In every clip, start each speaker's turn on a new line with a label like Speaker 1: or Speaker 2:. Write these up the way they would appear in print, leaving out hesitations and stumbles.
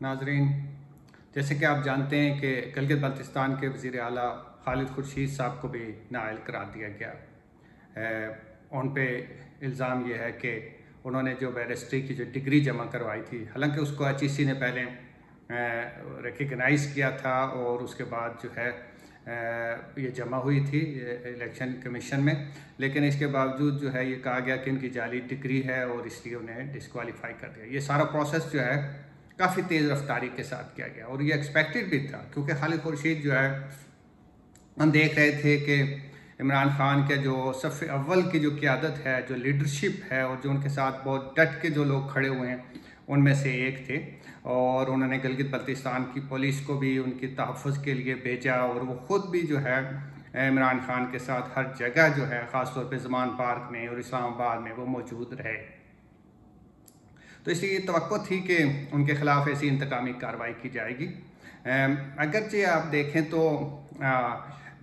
Speaker 1: नाजरीन, जैसे कि आप जानते हैं कि गिलगित बल्तिस्तान के वज़ीर आला खालिद खुर्शीद साहब को भी नाअहल करार दिया गया। उन पे इल्ज़ाम ये है कि उन्होंने जो बैरिस्ट्री की जो डिग्री जमा करवाई थी, हालांकि उसको HEC ने पहले रिकगनाइज़ किया था और उसके बाद जो है ये जमा हुई थी इलेक्शन कमीशन में, लेकिन इसके बावजूद जो है ये कहा गया कि उनकी जाली डिग्री है और इसलिए उन्हें डिस्क्वालीफाई कर दिया। ये सारा प्रोसेस जो है काफ़ी तेज़ रफ्तारी के साथ किया गया और ये एक्सपेक्टेड भी था, क्योंकि खालिद खुर्शीद जो है, हम देख रहे थे कि इमरान खान के जो सफ़े अव्वल की जो क़यादत है, जो लीडरशिप है और जो उनके साथ बहुत डट के जो लोग खड़े हुए हैं उनमें से एक थे। और उन्होंने गिलगित बल्तिस्तान की पुलिस को भी उनकी तहफ़्फ़ुज़ के लिए भेजा और वो ख़ुद भी जो है इमरान खान के साथ हर जगह जो है, ख़ास तौर पे ज़मान पार्क में और इस्लामाबाद में वो मौजूद रहे। तो इसलिए तवक्को थी कि उनके ख़िलाफ़ ऐसी इंतकामी कार्रवाई की जाएगी। अगरचे आप देखें तो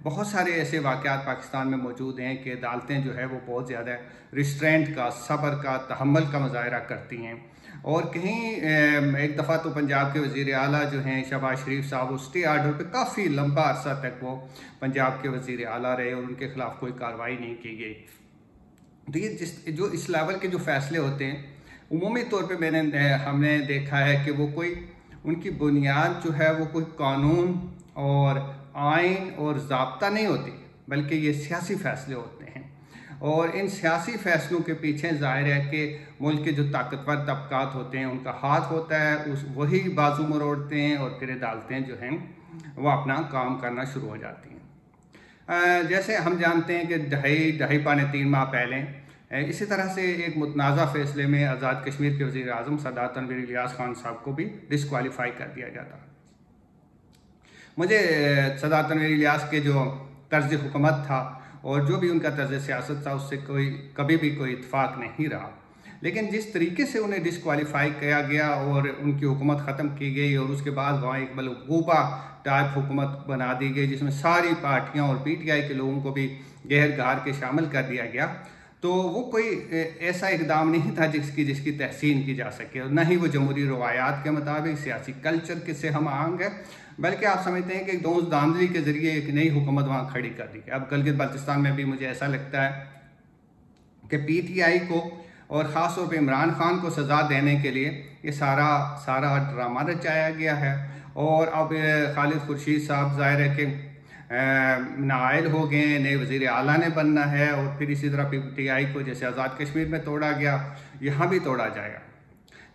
Speaker 1: बहुत सारे ऐसे वाक़यात पाकिस्तान में मौजूद हैं कि अदालतें जो है वो बहुत ज़्यादा रिस्ट्रेंट का, सब्र का, तहम्मुल का मुज़ाहरा करती हैं। और कहीं एक दफ़ा तो पंजाब के वज़ीर आला जो हैं शहबाज शरीफ साहब, वो स्टे आर्डर पे काफ़ी लंबा अरसा तक वो पंजाब के वज़ीर आला रहे और उनके ख़िलाफ़ कोई कार्रवाई नहीं की गई। तो ये जो इस लेवल के जो फ़ैसले होते हैं, उमूमी तौर पे हमने देखा है कि वो कोई उनकी बुनियाद जो है वो कोई कानून और आइन और ज़ाब्ता नहीं होती, बल्कि ये सियासी फ़ैसले होते हैं। और इन सियासी फ़ैसलों के पीछे ज़ाहिर है कि मुल्क के जो ताकतवर तबकात होते हैं उनका हाथ होता है, वही बाजू मरोड़ते हैं और फिर अदालतें जो हैं वो अपना काम करना शुरू हो जाती हैं। जैसे हम जानते हैं कि ढाई पौने 3 माह पहले इसी तरह से एक मुतनाज़ा फ़ैसले में आज़ाद कश्मीर के वज़ीर आज़म सरदार तनवीर इलियास खान साहब को भी डिस्क्वालीफाई कर दिया जाता। मुझे सरदार तनवीर इलियास के जो तर्ज़ हुकूमत था और जो भी उनका तर्ज़ सियासत था, उससे कभी भी कोई इत्तेफाक नहीं रहा। लेकिन जिस तरीके से उन्हें डिस्क्वालीफाई किया गया और उनकी हुकूमत ख़त्म की गई और उसके बाद वहाँ एक बलगूबा टाइप हुकूमत बना दी गई, जिसमें सारी पार्टियाँ और PTI के लोगों को भी गहर गार के शामिल कर दिया गया, तो वो कोई ऐसा इकदाम नहीं था जिसकी तहसीन की जा सके, और न ही वो जमहूरी रवायात के मुताबिक सियासी कल्चर के से हम आहंग है, बल्कि आप समझते हैं कि दोस्त दामदरी के ज़रिए एक नई हुकूमत वहाँ खड़ी कर दी गई। अब गिलगित बल्तिस्तान में भी मुझे ऐसा लगता है कि PTI को और ख़ास तौर पर इमरान खान को सज़ा देने के लिए ये सारा ड्रामा रचाया गया है। और अब खालिद खुर्शीद साहब ज़ाहिर है कि नाअहल हो गए, नए वज़ीर आला ने बनना है और फिर इसी तरह PTI को जैसे आज़ाद कश्मीर में तोड़ा गया, यहाँ भी तोड़ा जाएगा।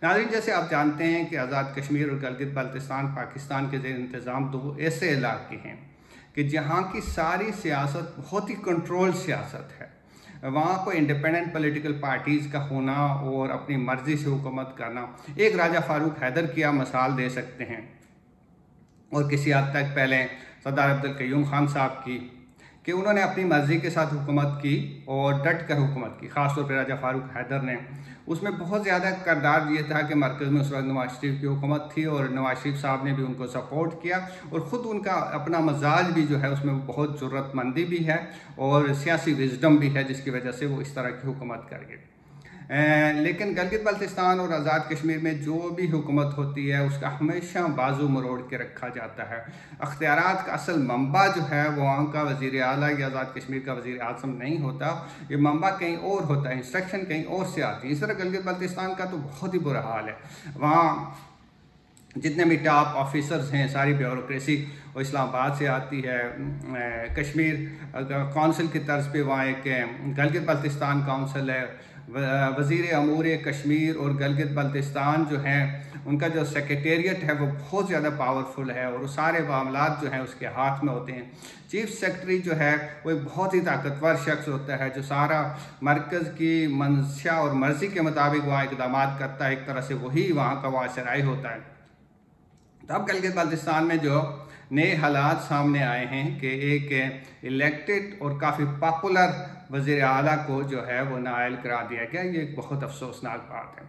Speaker 1: नाज़रीन, जैसे आप जानते हैं कि आज़ाद कश्मीर और गिलगित बल्तिस्तान पाकिस्तान के ज़ेर इंतज़ाम दो ऐसे इलाके हैं कि जहाँ की सारी सियासत बहुत ही कंट्रोल सियासत है। वहाँ को इंडिपेंडेंट पॉलिटिकल पार्टीज़ का होना और अपनी मर्ज़ी से हुकूमत करना, एक राजा फारूक हैदर की आप मिसाल दे सकते हैं, और किसी हद तक पहले सरदार अब्दुल क़य्यूम खान साहब की, कि उन्होंने अपनी मर्ज़ी के साथ हुकूमत की और डट कर हुकूमत की। ख़ास तौर पर राजा फारूक हैदर ने उसमें बहुत ज़्यादा किरदार ये था कि मरकज़ में उस वक्त नवाज शरीफ की हुकूमत थी और नवाज शरीफ साहब ने भी उनको सपोर्ट किया, और ख़ुद उनका अपना मजाज भी जो है उसमें बहुत ज़रूरतमंदी भी है और सियासी विजडम भी है, जिसकी वजह से वो इस तरह की हुकूमत कर गए। लेकिन गिलगित बल्तिस्तान और आज़ाद कश्मीर में जो भी हुकूमत होती है उसका हमेशा बाजू मरोड़ के रखा जाता है। अख्तियारात का असल मंबा जो है वो वहाँ का वज़ीर आला या आज़ाद कश्मीर का वज़ीर आज़म नहीं होता, ये मंबा कहीं और होता है, इंस्ट्रक्शन कहीं और से आती है। इस तरह गिलगित बल्तिस्तान का तो बहुत ही बुरा हाल है। वहाँ जितने भी टॉप ऑफिसर्स हैं, सारी ब्यूरोक्रेसी और इस्लामाबाद से आती है। कश्मीर कौंसिल की तर्ज पे वहाँ एक गिलगित बल्तिस्तान कौंसिल है। वज़ीर अमूर कश्मीर और गिलगित बल्तिस्तान जो हैं उनका जो सेक्रेटेरिएट है वो बहुत ज़्यादा पावरफुल है और सारे मामलात जो हैं उसके हाथ में होते हैं। चीफ सेक्रेटरी जो है वो एक बहुत ही ताकतवर शख्स होता है जो सारा मरकज़ की मंशा और मर्ज़ी के मुताबिक वहाँ इक़दाम करता है, एक तरह से वही वहाँ का वासराई होता है। तो अब गिलगित बल्तिस्तान में जो नए हालात सामने आए हैं कि एक इलेक्टेड और काफ़ी पॉपुलर वज़ीर आला को जो है वो नाअहल करा दिया गया, ये एक बहुत अफसोसनाक बात है।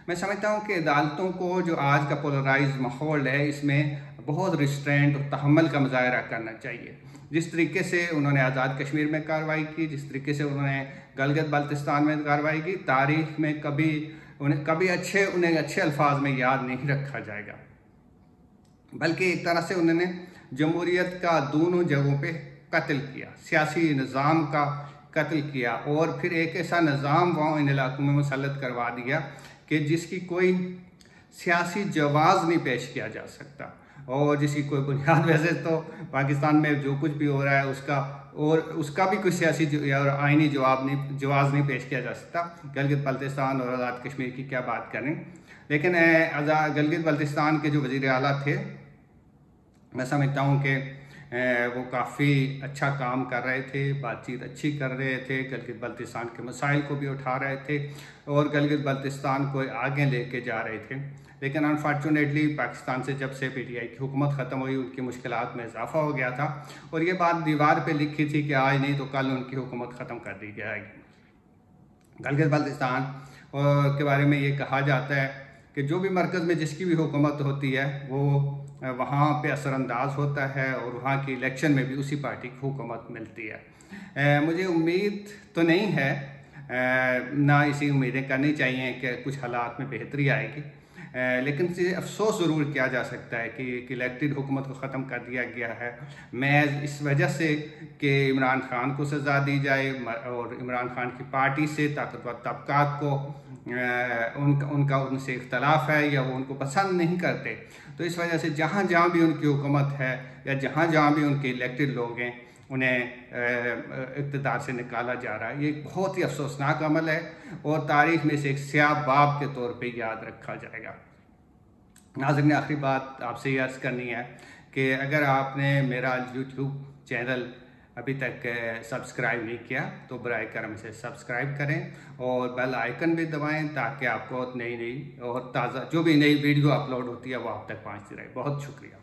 Speaker 1: मैं समझता हूँ कि अदालतों को जो आज का पोलराइज माहौल है इसमें बहुत रिस्ट्रेंट और तहम्मुल का मुजाहरा करना चाहिए। जिस तरीके से उन्होंने आज़ाद कश्मीर में कार्रवाई की, जिस तरीके से उन्होंने गिलगित बल्तिस्तान में कार्रवाई की, तारीख़ में उन्हें अच्छे अल्फाज में याद नहीं रखा जाएगा। बल्कि एक तरह से उन्होंने जमहूरियत का दोनों जगहों पे कत्ल किया, सियासी निज़ाम का कत्ल किया, और फिर एक ऐसा निज़ाम वहाँ इन इलाकों में मुसल्लत करवा दिया कि जिसकी कोई सियासी जवाब नहीं पेश किया जा सकता, और जिसकी कोई बुनियाद, वैसे तो पाकिस्तान में जो कुछ भी हो रहा है उसका भी कोई सियासी और आइनी जवाब नहीं पेश किया जा सकता। गिलगित बल्तिस्तान और आज़ाद कश्मीर की क्या बात करें। लेकिन गिलगित बल्तिस्तान के जो वज़ीर आला थे, मैं समझता हूँ कि वो काफ़ी अच्छा काम कर रहे थे, बातचीत अच्छी कर रहे थे, गिलगित बल्तिस्तान के मसाइल को भी उठा रहे थे और गिलगित बल्तिस्तान को आगे लेके जा रहे थे। लेकिन अनफॉर्चुनेटली पाकिस्तान से जब से पीटीआई की हुकूमत ख़त्म हुई, उनकी मुश्किलात में इजाफा हो गया था, और ये बात दीवार पे लिखी थी कि आज नहीं तो कल उनकी हुकूमत ख़त्म कर दी जाएगी। गिलगित बल्तिस्तान के बारे में ये कहा जाता है कि जो भी मरकज़ में जिसकी भी हुकूमत होती है वो वहाँ पे असरअंदाज होता है, और वहाँ की इलेक्शन में भी उसी पार्टी की हुकूमत मिलती है। मुझे उम्मीद तो नहीं है, ना इसी उम्मीदें करनी चाहिए कि कुछ हालात में बेहतरी आएगी, लेकिन अफसोस ज़रूर किया जा सकता है कि इलेक्टेड हुकूमत को ख़त्म कर दिया गया है महज इस वजह से कि इमरान खान को सज़ा दी जाए, और इमरान खान की पार्टी से ताकतवर तबकात को उनका उनसे इख्तलाफ है या वो उनको पसंद नहीं करते। तो इस वजह से जहाँ जहाँ भी उनकी हुकूमत है या जहाँ जहाँ भी उनके इलेक्टेड लोग हैं, उन्हें इक़्तिदार से निकाला जा रहा है। ये एक बहुत ही अफसोसनाक अमल है और तारीख़ में से एक स्याह बाब के तौर पे याद रखा जाएगा। नाज़रीन, आखिरी बात आपसे ये अर्ज़ करनी है कि अगर आपने मेरा यूट्यूब चैनल अभी तक सब्सक्राइब नहीं किया तो बराए करम से सब्सक्राइब करें और बेल आइकन भी दबाएं, ताकि आपको नई और ताज़ा जो भी नई वीडियो अपलोड होती है वो आप तक पहुँचती रहे। बहुत शुक्रिया।